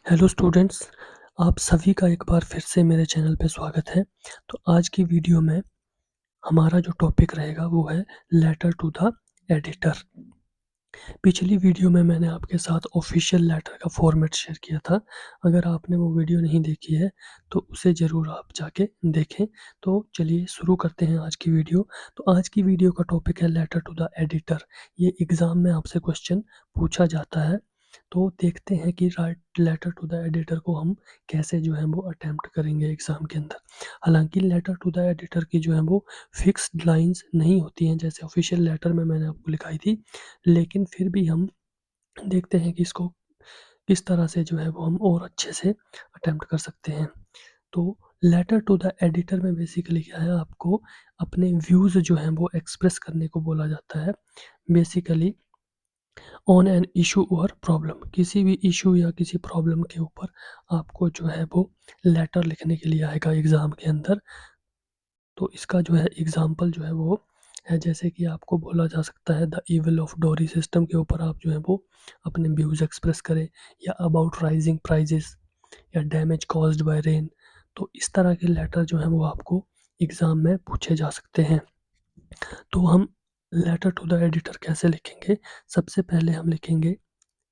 Hello students, आप सभी का एक बार फिर से मेरे चैनल पे स्वागत है। तो आज की वीडियो में हमारा जो टॉपिक रहेगा वो है लेटर टू द एडिटर। पिछली वीडियो में मैंने आपके साथ ऑफिशियल लेटर का फॉर्मेट शेयर किया था। अगर आपने वो वीडियो नहीं देखी है तो उसे ज़रूर आप जाके देखें। तो चलिए शुरू करते हैं आज की वीडियो। तो आज की वीडियो का टॉपिक है लेटर टू द एडिटर। ये एग्ज़ाम में आपसे क्वेश्चन पूछा जाता है। तो देखते हैं कि write letter to the editor को हम कैसे जो है वो अटेम्प्ट करेंगे एग्ज़ाम के अंदर। हालांकि लेटर टू द एडिटर की जो है वो फिक्स्ड लाइंस नहीं होती हैं जैसे ऑफिशियल लेटर में मैंने आपको लिखाई थी, लेकिन फिर भी हम देखते हैं कि इसको किस तरह से जो है वो हम और अच्छे से अटेम्प्ट कर सकते हैं। तो लेटर टू द एडिटर में बेसिकली क्या है, आपको अपने व्यूज़ जो हैं वो एक्सप्रेस करने को बोला जाता है। बेसिकली ऑन एन इशू और प्रॉब्लम, किसी भी इशू या किसी प्रॉब्लम के ऊपर आपको जो है वो लेटर लिखने के लिए आएगा एग्ज़ाम के अंदर। तो इसका जो है एग्ज़ाम्पल जो है वो है, जैसे कि आपको बोला जा सकता है the evil of dowry system के ऊपर आप जो है वो अपने व्यूज़ एक्सप्रेस करें, या अबाउट राइजिंग प्राइजेस, या डैमेज कॉज्ड बाय रेन। तो इस तरह के लेटर जो हैं वो आपको एग्ज़ाम में पूछे जा सकते हैं। तो हम लेटर टू द एडिटर कैसे लिखेंगे? सबसे पहले हम लिखेंगे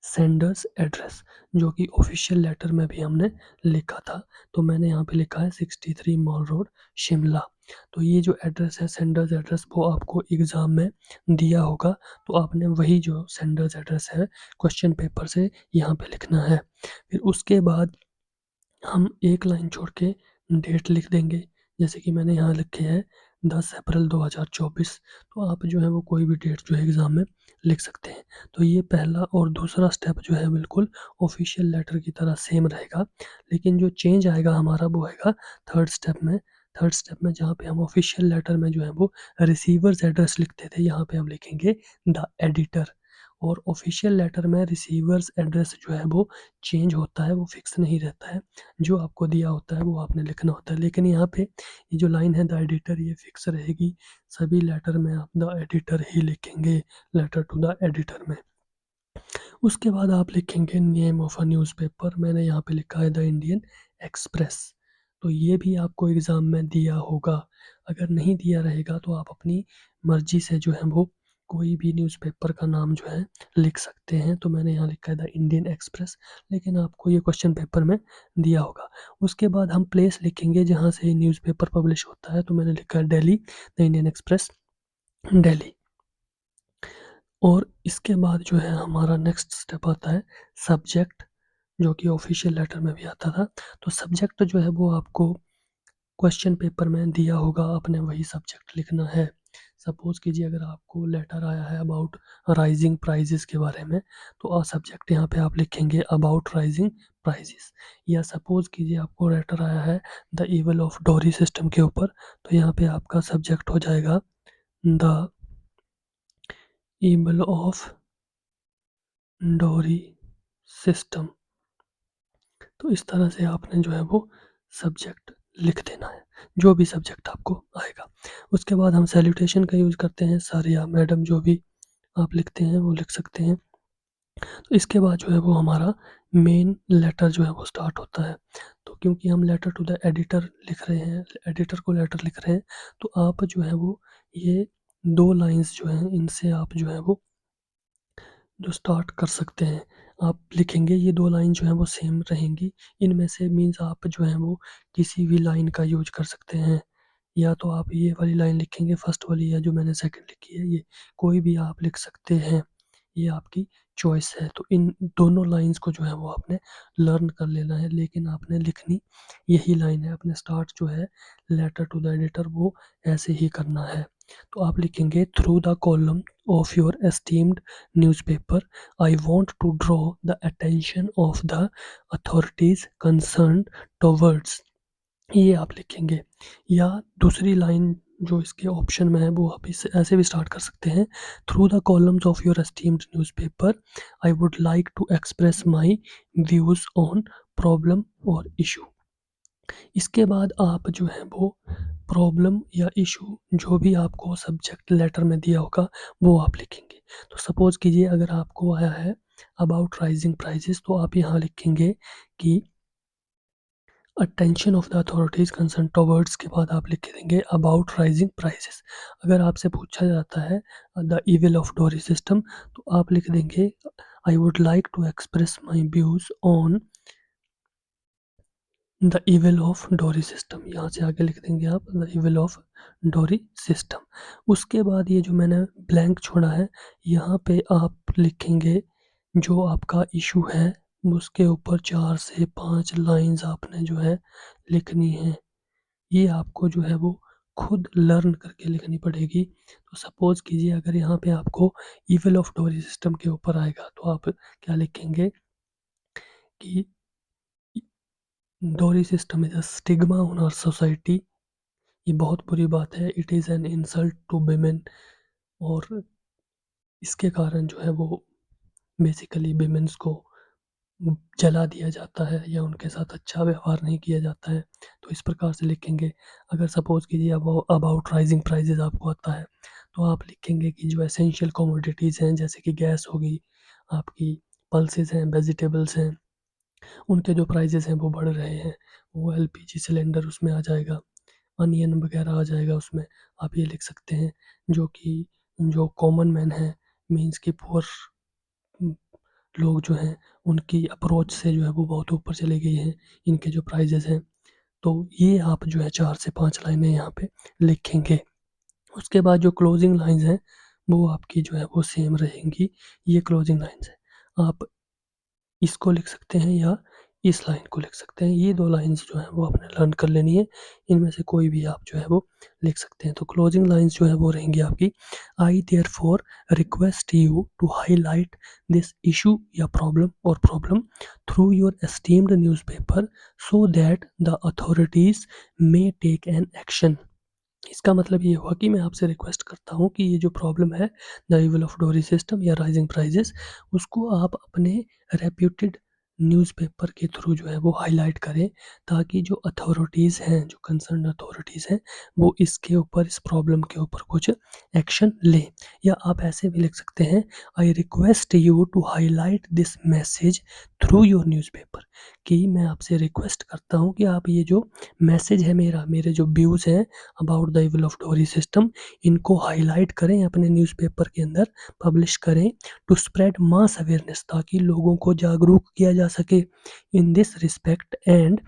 सेंडर्स एड्रेस, जो कि ऑफिशियल लेटर में भी हमने लिखा था। तो मैंने यहाँ पे लिखा है 63 मॉल रोड, शिमला। तो ये जो एड्रेस है सेंडर्स एड्रेस, वो आपको एग्ज़ाम में दिया होगा। तो आपने वही जो सेंडर्स एड्रेस है क्वेश्चन पेपर से यहाँ पे लिखना है। फिर उसके बाद हम एक लाइन छोड़ के डेट लिख देंगे। जैसे कि मैंने यहाँ लिखे है 10 अप्रैल 2024। तो आप जो है वो कोई भी डेट जो है एग्ज़ाम में लिख सकते हैं। तो ये पहला और दूसरा स्टेप जो है बिल्कुल ऑफिशियल लेटर की तरह सेम रहेगा, लेकिन जो चेंज आएगा हमारा वो आएगा थर्ड स्टेप में। थर्ड स्टेप में जहाँ पे हम ऑफिशियल लेटर में जो है वो रिसीवर्स एड्रेस लिखते थे, यहाँ पे हम लिखेंगे द एडिटर। और ऑफिशियल लेटर में रिसीवर्स एड्रेस जो है वो चेंज होता है, वो फिक्स नहीं रहता है। जो आपको दिया होता है वो आपने लिखना होता है, लेकिन यहाँ पे ये जो लाइन है द एडिटर, ये फिक्स रहेगी। सभी लेटर में आप द एडिटर ही लिखेंगे, लेटर टू द एडिटर में। उसके बाद आप लिखेंगे नेम ऑफ अ न्यूज़पेपर। मैंने यहाँ पे लिखा है द इंडियन एक्सप्रेस। तो ये भी आपको एग्ज़ाम में दिया होगा। अगर नहीं दिया रहेगा तो आप अपनी मर्जी से जो है वो कोई भी न्यूज़पेपर का नाम जो है लिख सकते हैं। तो मैंने यहाँ लिखा है द इंडियन एक्सप्रेस, लेकिन आपको ये क्वेश्चन पेपर में दिया होगा। उसके बाद हम प्लेस लिखेंगे जहाँ से न्यूज़पेपर पब्लिश होता है। तो मैंने लिखा है Delhi, the Indian express, Delhi. और इसके बाद जो है हमारा नेक्स्ट स्टेप आता है सब्जेक्ट, जो कि ऑफिशियल लेटर में भी आता था। तो सब्जेक्ट जो है वो आपको क्वेश्चन पेपर में दिया होगा, आपने वही सब्जेक्ट लिखना है। सपोज कीजिए अगर आपको लेटर आया है अबाउट राइजिंग प्राइजेस के बारे में, तो सब्जेक्ट यहाँ पे आप लिखेंगे अबाउट राइजिंग प्राइजेस। या सपोज कीजिए आपको लेटर आया है the evil of dowry system के ऊपर, तो यहाँ पे आपका सब्जेक्ट हो जाएगा the evil of dowry system. तो इस तरह से आपने जो है वो सब्जेक्ट लिख देना है, जो भी सब्जेक्ट आपको आएगा। उसके बाद हम सैल्यूटेशन का यूज़ करते हैं, सर या मैडम, जो भी आप लिखते हैं वो लिख सकते हैं। तो इसके बाद जो है वो हमारा मेन लेटर जो है वो स्टार्ट होता है। तो क्योंकि हम लेटर टू द एडिटर लिख रहे हैं, एडिटर को लेटर लिख रहे हैं, तो आप जो है वो ये दो लाइंस जो हैं इनसे आप जो है वो जो स्टार्ट कर सकते हैं। आप लिखेंगे, ये 2 लाइन जो हैं वो सेम रहेंगी। इनमें से मीन्स आप जो हैं वो किसी भी लाइन का यूज़ कर सकते हैं। या तो आप ये वाली लाइन लिखेंगे फर्स्ट वाली, या जो मैंने सेकंड लिखी है ये, कोई भी आप लिख सकते हैं। ये आपकी चॉइस है। तो इन दोनों लाइन्स को जो है वो आपने लर्न कर लेना है, लेकिन आपने लिखनी यही लाइन है। अपने स्टार्ट जो है लेटर टू द एडिटर वो ऐसे ही करना है। तो आप लिखेंगे through the column of your esteemed newspaper I want to draw the attention of the authorities concerned towards, ये आप लिखेंगे। या दूसरी लाइन जो इसके ऑप्शन में है वो आप इसे ऐसे भी स्टार्ट कर सकते हैं, through the columns of your esteemed newspaper I would like to express my views on problem और इशू। इसके बाद आप जो है वो प्रॉब्लम या इशू जो भी आपको सब्जेक्ट लेटर में दिया होगा वो आप लिखेंगे। तो सपोज़ कीजिए अगर आपको आया है अबाउट राइजिंग प्राइजेस, तो आप यहाँ लिखेंगे कि attention of the authorities concern towards के बाद आप लिख देंगे अबाउट राइजिंग प्राइसेस। अगर आपसे पूछा जाता है the evil of dowry system, तो आप लिख देंगे I would like to express my views on the evil of dowry system. यहाँ से आगे लिख देंगे आप the evil of dowry system. उसके बाद ये जो मैंने ब्लैंक छोड़ा है, यहाँ पे आप लिखेंगे जो आपका इशू है, उसके ऊपर 4 से 5 लाइंस आपने जो है लिखनी है। ये आपको जो है वो खुद लर्न करके लिखनी पड़ेगी। तो सपोज कीजिए अगर यहाँ पे आपको इविल ऑफ डोरी सिस्टम के ऊपर आएगा, तो आप क्या लिखेंगे कि dowry system is a stigma on our society. ये बहुत बुरी बात है, it is an insult to women. और इसके कारण जो है वो बेसिकली विमेंस को जला दिया जाता है या उनके साथ अच्छा व्यवहार नहीं किया जाता है। तो इस प्रकार से लिखेंगे। अगर सपोज कीजिए अब अबाउट राइजिंग प्राइजेज आपको आता है, तो आप लिखेंगे कि जो एसेंशियल कमोडिटीज़ हैं जैसे कि गैस होगी, आपकी पल्सेस हैं, वेजिटेबल्स हैं, उनके जो प्राइजेस हैं वो बढ़ रहे हैं। वो एलपीजी सिलेंडर उसमें आ जाएगा, अनियन वगैरह आ जाएगा उसमें। आप ये लिख सकते हैं जो कि जो कॉमन मैन है, मीन्स कि पुअर लोग जो हैं उनकी अप्रोच से जो है वो बहुत ऊपर चली गई हैं इनके जो प्राइजेस हैं। तो ये आप जो है 4 से 5 लाइनें यहाँ पे लिखेंगे। उसके बाद जो क्लोजिंग लाइन्स हैं वो आपकी जो है वो सेम रहेंगी। ये क्लोजिंग लाइन्स हैं, आप इसको लिख सकते हैं या इस लाइन को लिख सकते हैं। ये 2 लाइन्स जो हैं वो आपने लर्न कर लेनी है। इनमें से कोई भी आप जो है वो लिख सकते हैं। तो क्लोजिंग लाइन्स जो है वो रहेंगी आपकी, I therefore request you to highlight this issue या problem through your esteemed newspaper so that the authorities may take an action. इसका मतलब ये हुआ कि मैं आपसे रिक्वेस्ट करता हूँ कि ये जो प्रॉब्लम है the evil of dowry system या राइजिंग प्राइजेस, उसको आप अपने रेप्यूटेड न्यूज़पेपर के थ्रू जो है वो हाईलाइट करें, ताकि जो अथॉरिटीज़ हैं, जो कंसर्न अथॉरिटीज़ हैं, वो इसके ऊपर, इस प्रॉब्लम के ऊपर कुछ एक्शन लें। या आप ऐसे भी लिख सकते हैं, I request you to highlight this message through your newspaper, कि मैं आपसे रिक्वेस्ट करता हूँ कि आप ये जो मैसेज है मेरा, मेरे जो व्यूज़ हैं about the evil of dowry system, इनको हाईलाइट करें, अपने न्यूज़पेपर के अंदर पब्लिश करें, टू स्प्रेड मास अवेयरनेस, ताकि लोगों को जागरूक किया जा सके in this respect, and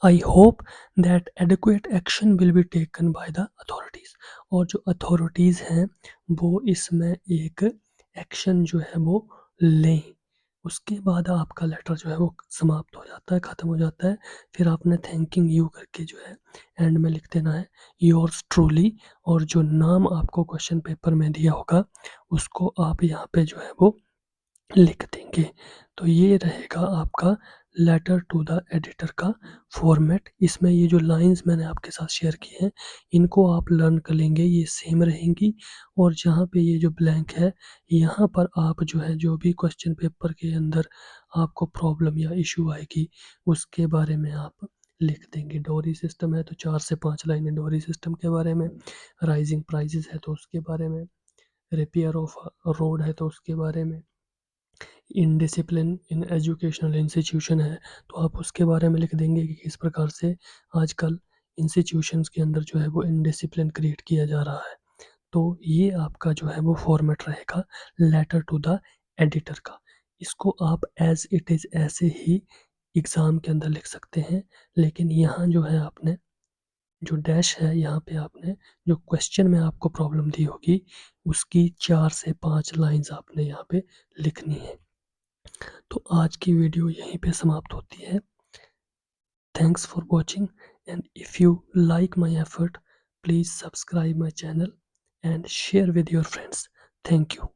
I hope that adequate action will be taken by the authorities. और जो अथॉरिटीज़ हैं वो इसमें एक एक्शन जो है वो लें। उसके बाद आपका लेटर जो है वो समाप्त हो जाता है, ख़त्म हो जाता है। फिर आपने थैंकिंग यू करके जो है एंड में लिख देना है योर्स ट्रूली, और जो नाम आपको क्वेश्चन पेपर में दिया होगा उसको आप यहाँ पे जो है वो लिख देंगे। तो ये रहेगा आपका लेटर टू द एडिटर का फॉर्मेट। इसमें ये जो लाइंस मैंने आपके साथ शेयर की हैं, इनको आप लर्न कर लेंगे, ये सेम रहेंगी। और जहाँ पे ये जो ब्लैंक है, यहाँ पर आप जो है जो भी क्वेश्चन पेपर के अंदर आपको प्रॉब्लम या इशू आएगी उसके बारे में आप लिख देंगे। डोरी सिस्टम है तो 4 से 5 लाइनें डोरी सिस्टम के बारे में, राइजिंग प्राइजेस है तो उसके बारे में, रिपेयर ऑफ रोड है तो उसके बारे में, इनडिसिप्लिन इन एजुकेशनल इंस्टीट्यूशन है तो आप उसके बारे में लिख देंगे कि किस प्रकार से आजकल इंस्टीट्यूशंस के अंदर जो है वो इनडिसिप्लिन क्रिएट किया जा रहा है। तो ये आपका जो है वो फॉर्मेट रहेगा लेटर टू द एडिटर का। इसको आप एज इट इज़ ऐसे ही एग्ज़ाम के अंदर लिख सकते हैं, लेकिन यहाँ जो है आपने जो डैश है यहाँ पे आपने जो क्वेश्चन में आपको प्रॉब्लम दी होगी उसकी 4 से 5 लाइंस आपने यहाँ पे लिखनी है। तो आज की वीडियो यहीं पे समाप्त होती है। Thanks for watching, and if you like my effort, please subscribe my channel and share with your friends. Thank you.